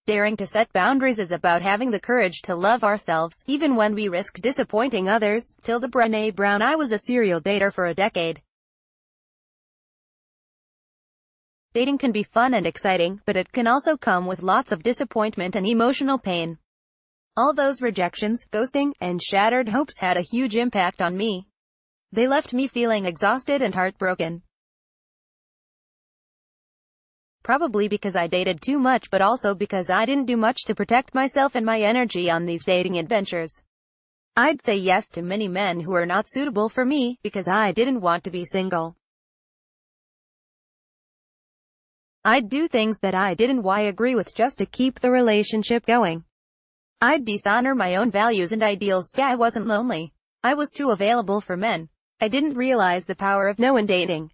Daring to set boundaries is about having the courage to love ourselves, even when we risk disappointing others. Tilda Brené Brown. I was a serial dater for a decade. Dating can be fun and exciting, but it can also come with lots of disappointment and emotional pain. All those rejections, ghosting, and shattered hopes had a huge impact on me. They left me feeling exhausted and heartbroken. Probably because I dated too much, but also because I didn't do much to protect myself and my energy on these dating adventures. I'd say yes to many men who were not suitable for me, because I didn't want to be single. I'd do things that I didn't agree with just to keep the relationship going. I'd dishonor my own values and ideals so I wasn't lonely. I was too available for men. I didn't realize the power of no in dating.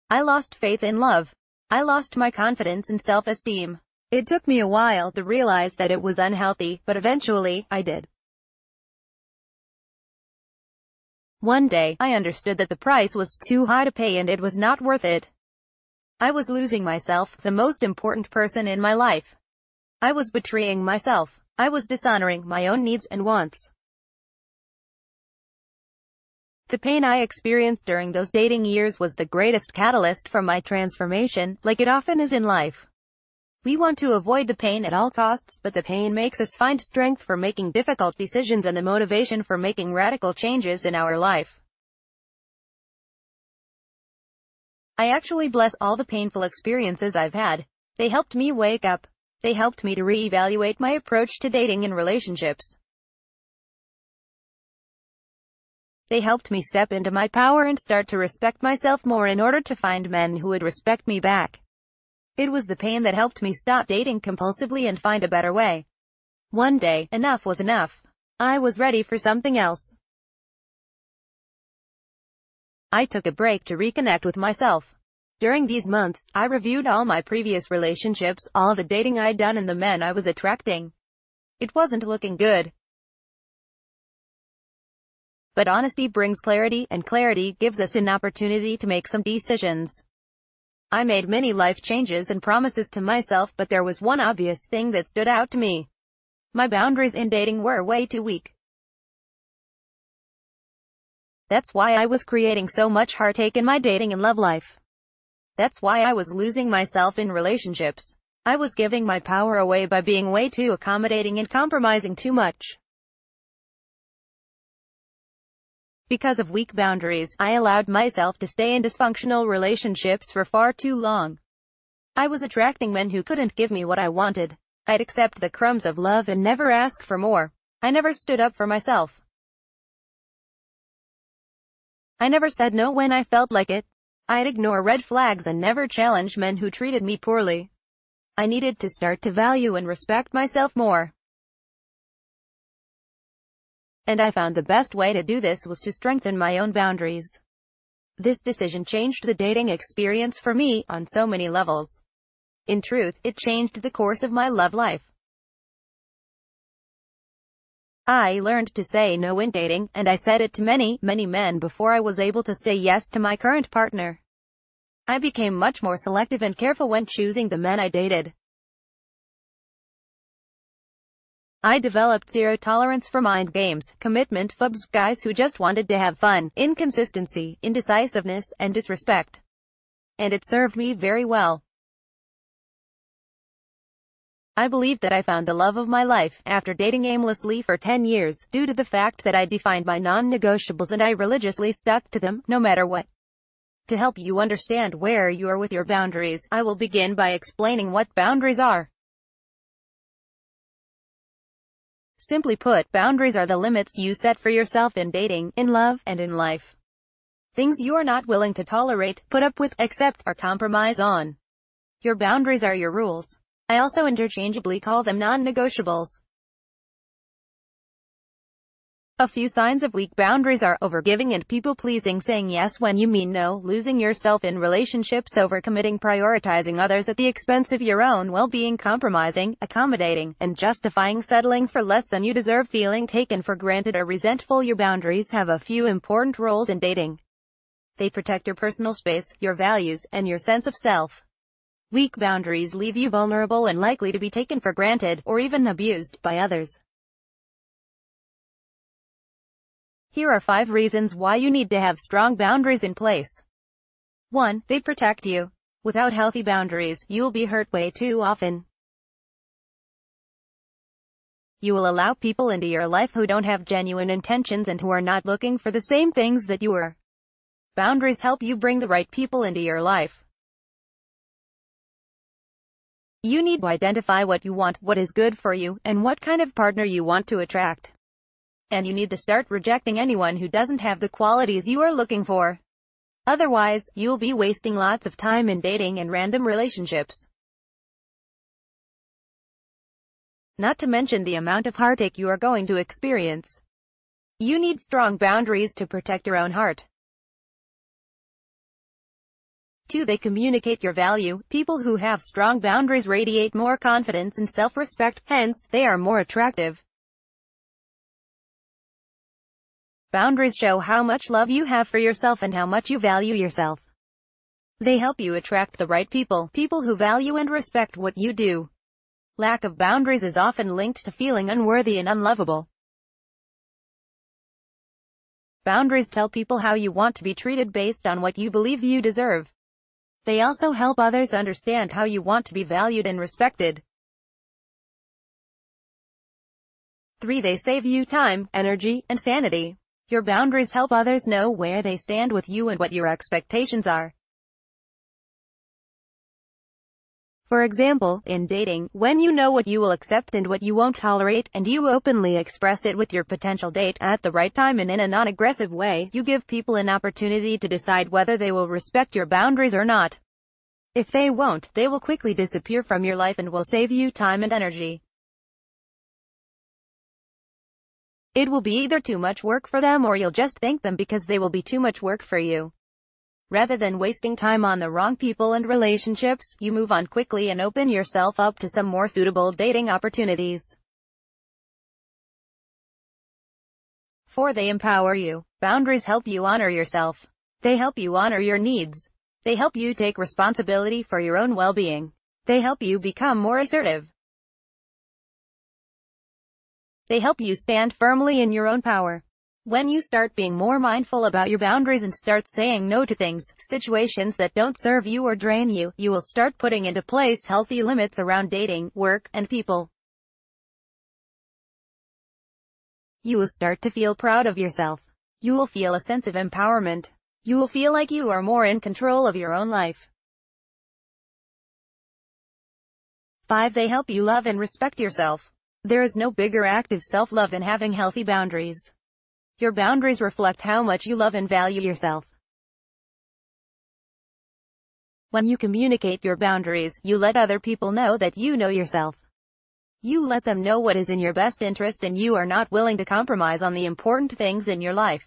I lost faith in love. I lost my confidence and self-esteem. It took me a while to realize that it was unhealthy, but eventually, I did. One day, I understood that the price was too high to pay and it was not worth it. I was losing myself, the most important person in my life. I was betraying myself. I was dishonoring my own needs and wants. The pain I experienced during those dating years was the greatest catalyst for my transformation, like it often is in life. We want to avoid the pain at all costs, but the pain makes us find strength for making difficult decisions and the motivation for making radical changes in our life. I actually bless all the painful experiences I've had. They helped me wake up. They helped me to re-evaluate my approach to dating and relationships. They helped me step into my power and start to respect myself more in order to find men who would respect me back. It was the pain that helped me stop dating compulsively and find a better way. One day, enough was enough. I was ready for something else. I took a break to reconnect with myself. During these months, I reviewed all my previous relationships, all the dating I'd done and the men I was attracting. It wasn't looking good. But honesty brings clarity, and clarity gives us an opportunity to make some decisions. I made many life changes and promises to myself, but there was one obvious thing that stood out to me. My boundaries in dating were way too weak. That's why I was creating so much heartache in my dating and love life. That's why I was losing myself in relationships. I was giving my power away by being way too accommodating and compromising too much. Because of weak boundaries, I allowed myself to stay in dysfunctional relationships for far too long. I was attracting men who couldn't give me what I wanted. I'd accept the crumbs of love and never ask for more. I never stood up for myself. I never said no when I felt like it. I'd ignore red flags and never challenge men who treated me poorly. I needed to start to value and respect myself more. And I found the best way to do this was to strengthen my own boundaries. This decision changed the dating experience for me, on so many levels. In truth, it changed the course of my love life. I learned to say no in dating, and I said it to many, many men before I was able to say yes to my current partner. I became much more selective and careful when choosing the men I dated. I developed zero tolerance for mind games, commitment phobes, guys who just wanted to have fun, inconsistency, indecisiveness, and disrespect. And it served me very well. I believe that I found the love of my life, after dating aimlessly for 10 years, due to the fact that I defined my non-negotiables and I religiously stuck to them, no matter what. To help you understand where you are with your boundaries, I will begin by explaining what boundaries are. Simply put, boundaries are the limits you set for yourself in dating, in love, and in life. Things you are not willing to tolerate, put up with, accept, or compromise on. Your boundaries are your rules. I also interchangeably call them non-negotiables. A few signs of weak boundaries are overgiving and people-pleasing, saying yes when you mean no, losing yourself in relationships, overcommitting, prioritizing others at the expense of your own well-being, compromising, accommodating, and justifying, settling for less than you deserve, feeling taken for granted or resentful. Your boundaries have a few important roles in dating. They protect your personal space, your values, and your sense of self. Weak boundaries leave you vulnerable and likely to be taken for granted, or even abused, by others. Here are 5 reasons why you need to have strong boundaries in place. 1. They protect you. Without healthy boundaries, you'll be hurt way too often. You will allow people into your life who don't have genuine intentions and who are not looking for the same things that you are. Boundaries help you bring the right people into your life. You need to identify what you want, what is good for you, and what kind of partner you want to attract. And you need to start rejecting anyone who doesn't have the qualities you are looking for. Otherwise, you'll be wasting lots of time in dating and random relationships. Not to mention the amount of heartache you are going to experience. You need strong boundaries to protect your own heart. 2. They communicate your value. People who have strong boundaries radiate more confidence and self-respect, hence, they are more attractive. Boundaries show how much love you have for yourself and how much you value yourself. They help you attract the right people, people who value and respect what you do. Lack of boundaries is often linked to feeling unworthy and unlovable. Boundaries tell people how you want to be treated based on what you believe you deserve. They also help others understand how you want to be valued and respected. 3. They save you time, energy, and sanity. Your boundaries help others know where they stand with you and what your expectations are. For example, in dating, when you know what you will accept and what you won't tolerate, and you openly express it with your potential date at the right time and in a non-aggressive way, you give people an opportunity to decide whether they will respect your boundaries or not. If they won't, they will quickly disappear from your life and will save you time and energy. It will be either too much work for them or you'll just thank them because they will be too much work for you. Rather than wasting time on the wrong people and relationships, you move on quickly and open yourself up to some more suitable dating opportunities. 4. They empower you. Boundaries help you honor yourself. They help you honor your needs. They help you take responsibility for your own well-being. They help you become more assertive. They help you stand firmly in your own power. When you start being more mindful about your boundaries and start saying no to things, situations that don't serve you or drain you, you will start putting into place healthy limits around dating, work, and people. You will start to feel proud of yourself. You will feel a sense of empowerment. You will feel like you are more in control of your own life. 5. They help you love and respect yourself. There is no bigger act of self-love than having healthy boundaries. Your boundaries reflect how much you love and value yourself. When you communicate your boundaries, you let other people know that you know yourself. You let them know what is in your best interest and you are not willing to compromise on the important things in your life.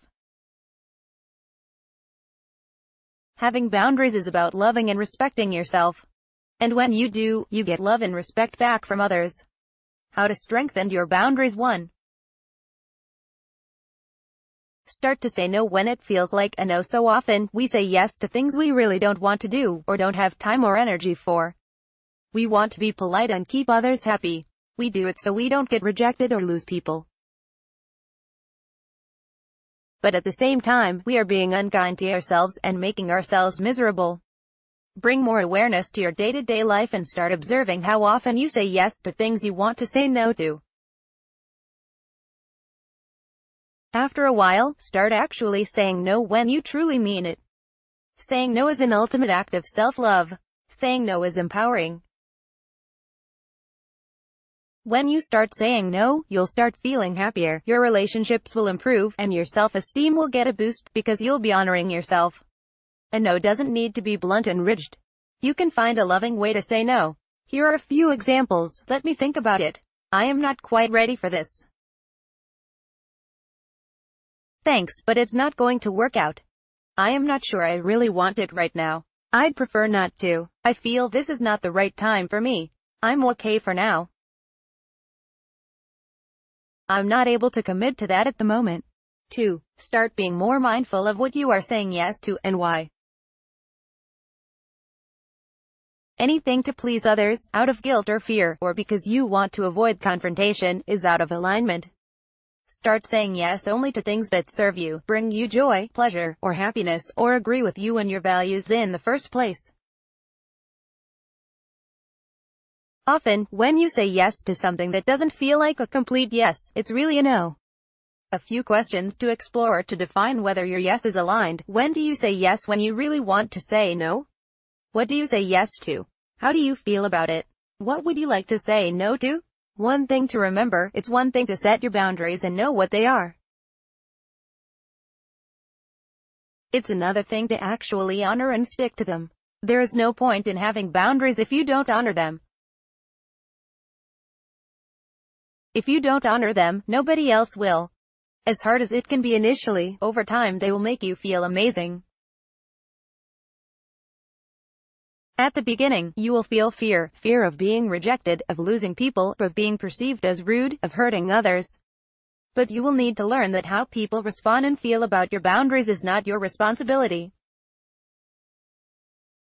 Having boundaries is about loving and respecting yourself. And when you do, you get love and respect back from others. How to strengthen your boundaries. 1. Start to say no when it feels like a no. So often, we say yes to things we really don't want to do, or don't have time or energy for. We want to be polite and keep others happy. We do it so we don't get rejected or lose people. But at the same time, we are being unkind to ourselves and making ourselves miserable. Bring more awareness to your day-to-day life and start observing how often you say yes to things you want to say no to. After a while, start actually saying no when you truly mean it. Saying no is an ultimate act of self-love. Saying no is empowering. When you start saying no, you'll start feeling happier, your relationships will improve, and your self-esteem will get a boost because you'll be honoring yourself. A no doesn't need to be blunt and rigid. You can find a loving way to say no. Here are a few examples. Let me think about it. I am not quite ready for this. Thanks, but it's not going to work out. I am not sure I really want it right now. I'd prefer not to. I feel this is not the right time for me. I'm okay for now. I'm not able to commit to that at the moment. 2. Start being more mindful of what you are saying yes to, and why. Anything to please others, out of guilt or fear, or because you want to avoid confrontation, is out of alignment. Start saying yes only to things that serve you, bring you joy, pleasure, or happiness, or agree with you and your values in the first place. Often, when you say yes to something that doesn't feel like a complete yes, it's really a no. A few questions to explore to define whether your yes is aligned. When do you say yes when you really want to say no? What do you say yes to? How do you feel about it? What would you like to say no to? One thing to remember, it's one thing to set your boundaries and know what they are. It's another thing to actually honor and stick to them. There is no point in having boundaries if you don't honor them. If you don't honor them, nobody else will. As hard as it can be initially, over time they will make you feel amazing. At the beginning, you will feel fear of being rejected, of losing people, of being perceived as rude, of hurting others. But you will need to learn that how people respond and feel about your boundaries is not your responsibility.